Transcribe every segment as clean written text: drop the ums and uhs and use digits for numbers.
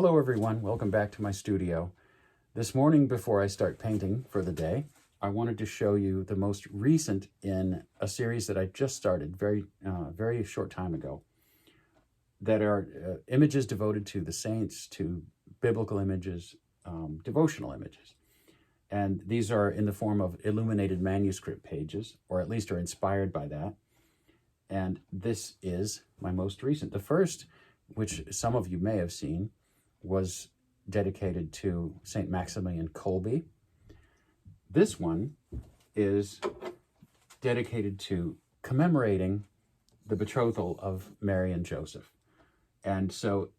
Hello everyone, welcome back to my studio. This morning before I start painting for the day, I wanted to show you the most recent in a series that I just started very short time ago that are images devoted to the saints, to biblical images, devotional images. And these are in the form of illuminated manuscript pages, or at least are inspired by that. And this is my most recent. The first, which some of you may have seen, was dedicated to St. Maximilian Kolbe. This one is dedicated to commemorating the betrothal of Mary and Joseph. And so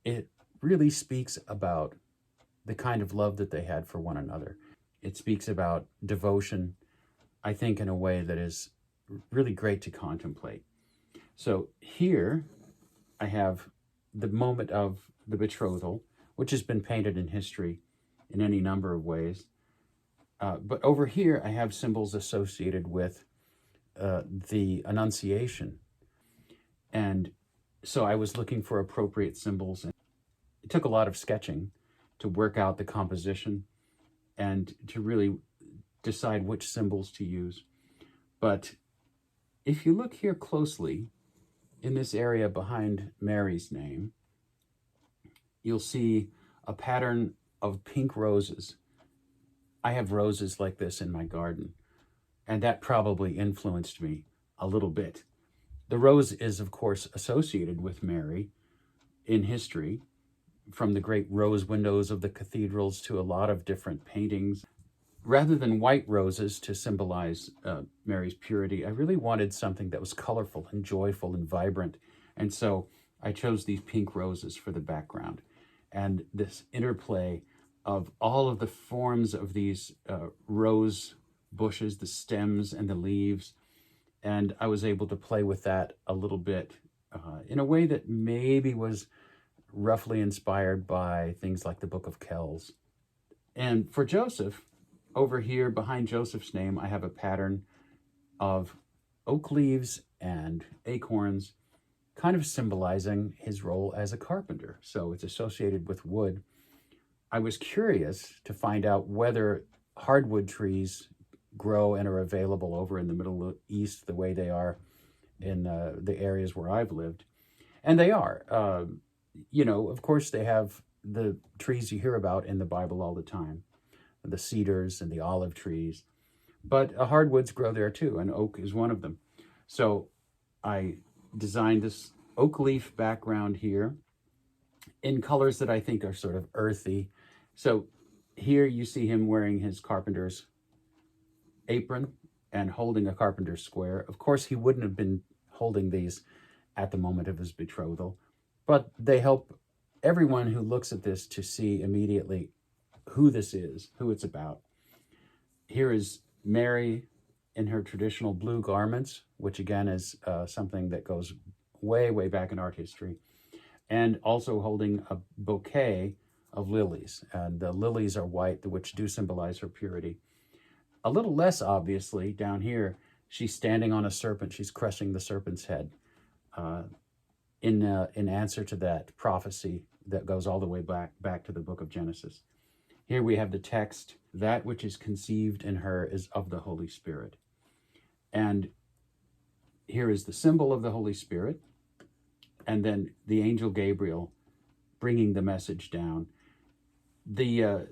it really speaks about the kind of love that they had for one another. It speaks about devotion, I think, in a way that is really great to contemplate. So here I have the moment of the betrothal, which has been painted in history in any number of ways. But over here, I have symbols associated with the Annunciation. And so I was looking for appropriate symbols. And it took a lot of sketching to work out the composition and to really decide which symbols to use. But if you look here closely, in this area behind Mary's name, you'll see a pattern of pink roses. I have roses like this in my garden, and that probably influenced me a little bit. The rose is, of course, associated with Mary in history, from the great rose windows of the cathedrals to a lot of different paintings. Rather than white roses to symbolize Mary's purity, I really wanted something that was colorful and joyful and vibrant. And so I chose these pink roses for the background. And this interplay of all of the forms of these rose bushes, the stems and the leaves. And I was able to play with that a little bit in a way that maybe was roughly inspired by things like the Book of Kells. And for Joseph, over here behind Joseph's name, I have a pattern of oak leaves and acorns, kind of symbolizing his role as a carpenter. So it's associated with wood. I was curious to find out whether hardwood trees grow and are available over in the Middle East the way they are in the areas where I've lived. And they are. Of course, they have the trees you hear about in the Bible all the time, the cedars and the olive trees. But hardwoods grow there too, and oak is one of them. So I designed this oak leaf background here in colors that I think are sort of earthy. So here you see him wearing his carpenter's apron and holding a carpenter's square. Of course, he wouldn't have been holding these at the moment of his betrothal, but they help everyone who looks at this to see immediately who this is, who it's about. Here is Mary in her traditional blue garments, which again is something that goes way, way back in art history, and also holding a bouquet of lilies. And the lilies are white, which do symbolize her purity. A little less obviously down here, she's standing on a serpent. She's crushing the serpent's head in answer to that prophecy that goes all the way back to the book of Genesis. Here we have the text, that which is conceived in her is of the Holy Spirit. And here is the symbol of the Holy Spirit, and then the angel Gabriel bringing the message down. The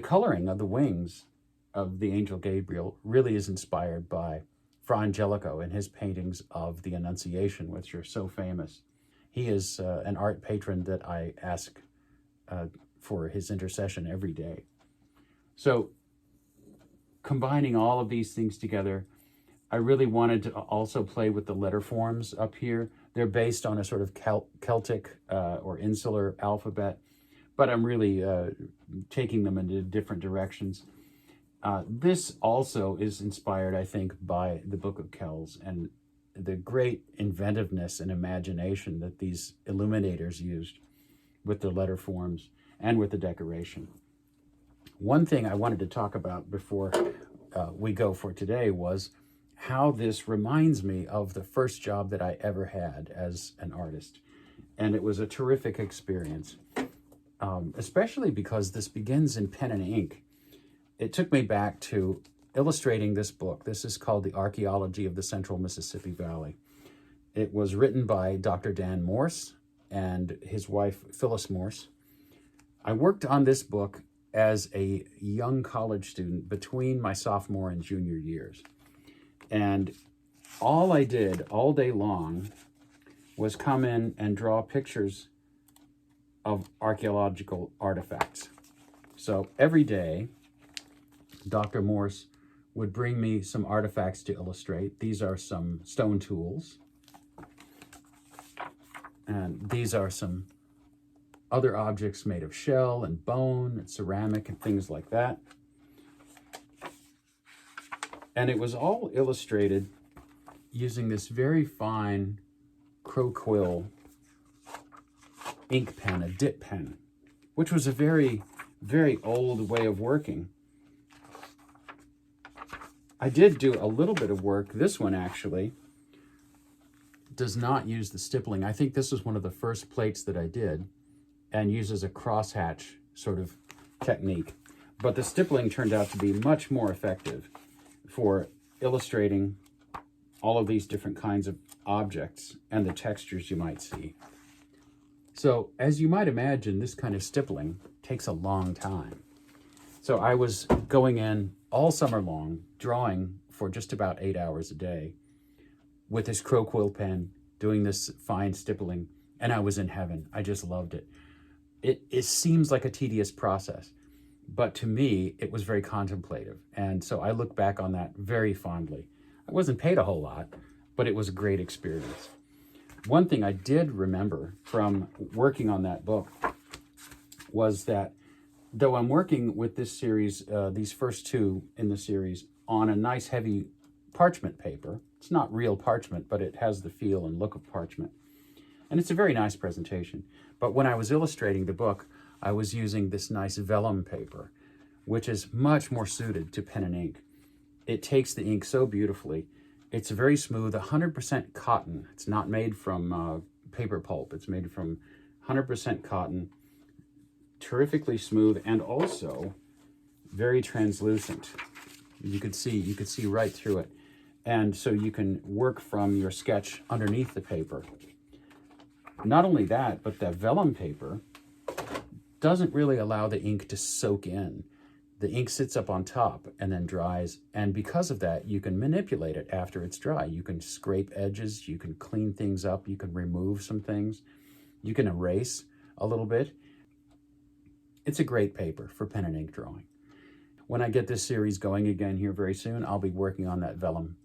coloring of the wings of the angel Gabriel really is inspired by Fra Angelico and his paintings of the Annunciation, which are so famous. He is an art patron that I ask for his intercession every day. So combining all of these things together, I really wanted to also play with the letter forms up here. They're based on a sort of Celtic or insular alphabet, but I'm really taking them into different directions. This also is inspired, I think, by the Book of Kells and the great inventiveness and imagination that these illuminators used with the letter forms and with the decoration. One thing I wanted to talk about before we go for today was how this reminds me of the first job that I ever had as an artist. And it was a terrific experience. especially because this begins in pen and ink. It took me back to illustrating this book. This is called The Archaeology of the Central Mississippi Valley. It was written by Dr. Dan Morse and his wife, Phyllis Morse. I worked on this book as a young college student between my sophomore and junior years. And all I did all day long was come in and draw pictures of archaeological artifacts. So every day, Dr. Morse would bring me some artifacts to illustrate. These are some stone tools. And these are some other objects made of shell and bone and ceramic and things like that. And it was all illustrated using this very fine crow quill ink pen, a dip pen, which was a very, very old way of working. I did do a little bit of work. This one actually does not use the stippling. I think this was one of the first plates that I did and uses a crosshatch sort of technique. But the stippling turned out to be much more effective for illustrating all of these different kinds of objects and the textures you might see. So as you might imagine, this kind of stippling takes a long time. So I was going in all summer long, drawing for just about 8 hours a day with this crow quill pen, doing this fine stippling, and I was in heaven. I just loved it. It seems like a tedious process, but to me, it was very contemplative. And so I look back on that very fondly. I wasn't paid a whole lot, but it was a great experience. One thing I did remember from working on that book was that though I'm working with this series, these first two in the series, on a nice heavy parchment paper. It's not real parchment, but it has the feel and look of parchment. And it's a very nice presentation. But when I was illustrating the book, I was using this nice vellum paper, which is much more suited to pen and ink. It takes the ink so beautifully. It's very smooth, 100% cotton. It's not made from paper pulp. It's made from 100% cotton, terrifically smooth, and also very translucent. You could see right through it. And so you can work from your sketch underneath the paper. Not only that, but the vellum paper doesn't really allow the ink to soak in. The ink sits up on top and then dries. And because of that, you can manipulate it after it's dry. You can scrape edges, you can clean things up, you can remove some things, you can erase a little bit. It's a great paper for pen and ink drawing. When I get this series going again here very soon, I'll be working on that vellum.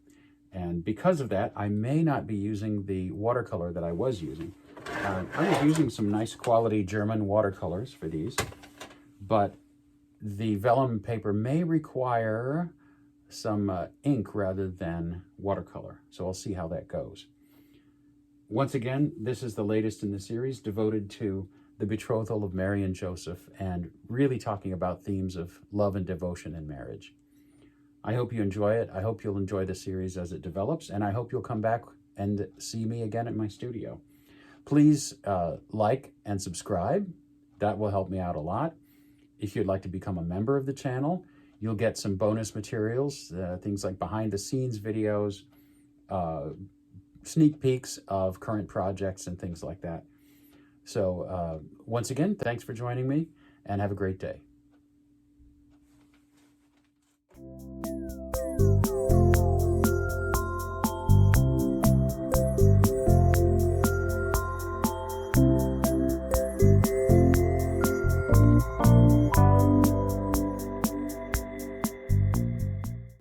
And because of that, I may not be using the watercolor that I was using. I was using some nice quality German watercolors for these, but the vellum paper may require some ink rather than watercolor. So I'll see how that goes. Once again, this is the latest in the series devoted to the betrothal of Mary and Joseph, and really talking about themes of love and devotion in marriage. I hope you enjoy it. I hope you'll enjoy the series as it develops, and I hope you'll come back and see me again at my studio. Please like and subscribe. That will help me out a lot. If you'd like to become a member of the channel, you'll get some bonus materials, things like behind the scenes videos, sneak peeks of current projects and things like that. So once again, thanks for joining me and have a great day.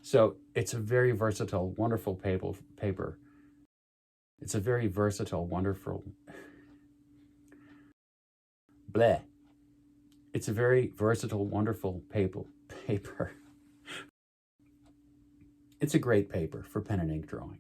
So it's a very versatile, wonderful paper. It's a very versatile, wonderful... Bleh. It's a very versatile, wonderful paper. It's a great paper for pen and ink drawing.